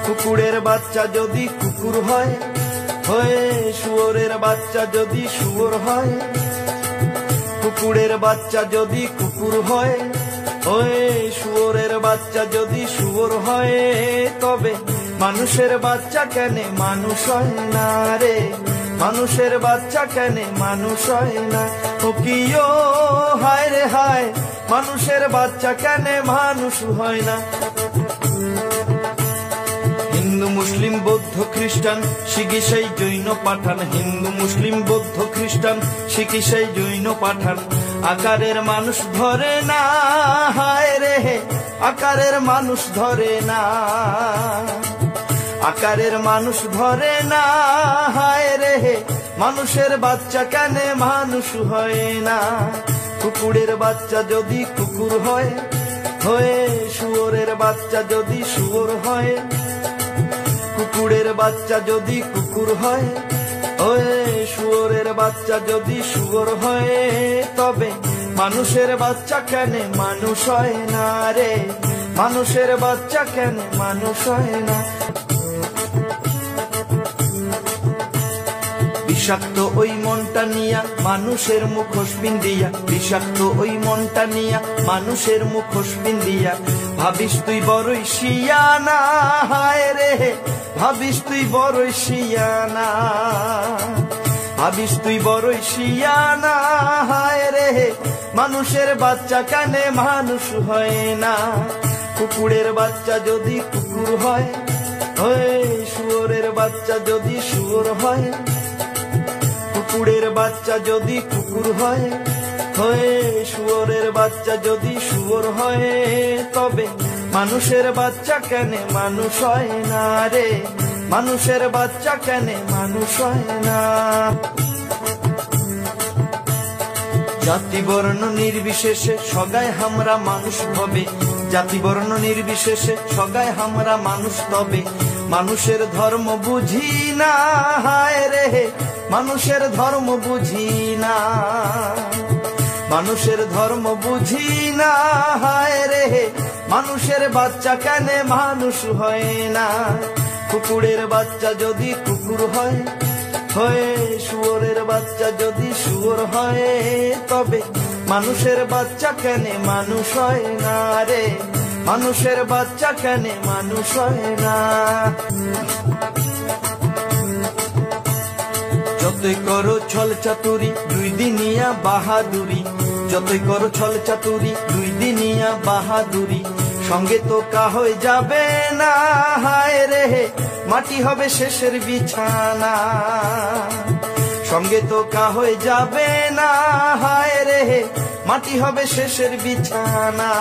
কুকুরের বাচ্চা যদি কুকুর হয়, হয়ে শুয়োরের বাচ্চা যদি শুয়োর হয়, কুকুরের বাচ্চা যদি কুকুর হয়, হয়ে শুয়োরের বাচ্চা যদি শুয়োর হয়, তবে মানুষের বাচ্চা কেন মানুষ হয় না রে, মানুষের বাচ্চা কেন মানুষ হয় না। ও কিও হায় রে হায়, মানুষের বাচ্চা কেন মানুষ হয় না। হিন্দু মুসলিম বৌদ্ধ খ্রিস্টান শিখ ইসাই জৈন পাঠান, হিন্দু মুসলিম বৌদ্ধ খ্রিস্টান শিখ ইসাই জৈন পাঠান, আকারের মানুষ ধরে না, হায় রে আকারের মানুষ ধরে না, আকারের মানুষ ধরে না, হায় রে মানুষের বাচ্চা কেন মানুষ হয় না। কুকুরের বাচ্চা যদি কুকুর হয়, হয়ে শুয়োরের বাচ্চা যদি শুয়োর হয়, কুকুরের বাচ্চা যদি কুকুর হয়, হয়ে শুয়োরের বাচ্চা যদি শুয়োর হয়, তবে মানুষের বাচ্চা কেন মানুষ হয় না রে, মানুষের বাচ্চা কেন মানুষ হয় না। বিষাক্ত ওই মনটা নিয়া মানুষের মুখোশ বিন্দিয়া, বিষাক্ত ওই মনটা নিয়া মানুষের মুখোশ বিন্দিয়া, ভাবিস তুই বড়ই শিয়ানা, হায় রে ভাবিস তুই বড়ই শিয়ানা, ভাবিস তুই বড়ই শিয়ানা, হায় রে মানুষের বাচ্চা কেন মানুষ হয় না। কুকুরের বাচ্চা যদি কুকুর হয়, হয়ে শুয়োরের বাচ্চা যদি শুয়োর হয়, কুকুরের বাচ্চা যদি কুকুর হয়, হয়ে শুয়োরের বাচ্চা যদি শুয়োর হয়, তবে মানুষের বাচ্চা কেন মানুষ হয় না রে, মানুষের বাচ্চা কেন মানুষ হয় না। জাতি বর্ণ নির্বিশেষে সগায় আমরা মানুষ হবে, জাতি বর্ণ নির্বিশেষে সগায় আমরা মানুষ, তবে মানুষের ধর্ম বুঝি না, হায় রে মানুষের ধর্ম বুঝি না, মানুষের ধর্ম বুঝি না, হায় রে মানুষের বাচ্চা কেন মানুষ হয় না। কুকুরের বাচ্চা যদি কুকুর হয়, হয়ে শুয়োরের বাচ্চা যদি শুয়োর হয়, তবে মানুষের বাচ্চা কেন মানুষ হয় না রে, মানুষের বাচ্চা কেন মানুষ হয় না। যতই করো ছল চাতুরি দুই দিনিয়া বাহাদুরি, যতই করো ছল চাতুরি দুই দিনিয়া বাহাদুরি, সঙ্গে তো কা হয়ে যাবে না, হায় রে মাটি হবে শেষের বিছানা, সঙ্গে তো কা হয়ে যাবে না, হায় রে মাটি হবে শেষের বিছানা।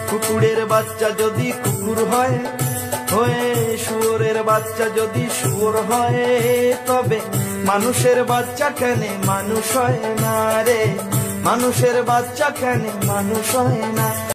কুকুরের বাচ্চা যদি কুকুর হয়, হয়ে শুয়োরের বাচ্চা যদি শুয়োর হয়, তবে মানুষের বাচ্চা কেন মানুষ হয় না রে, মানুষের বাচ্চা কেন মানুষ হয় না।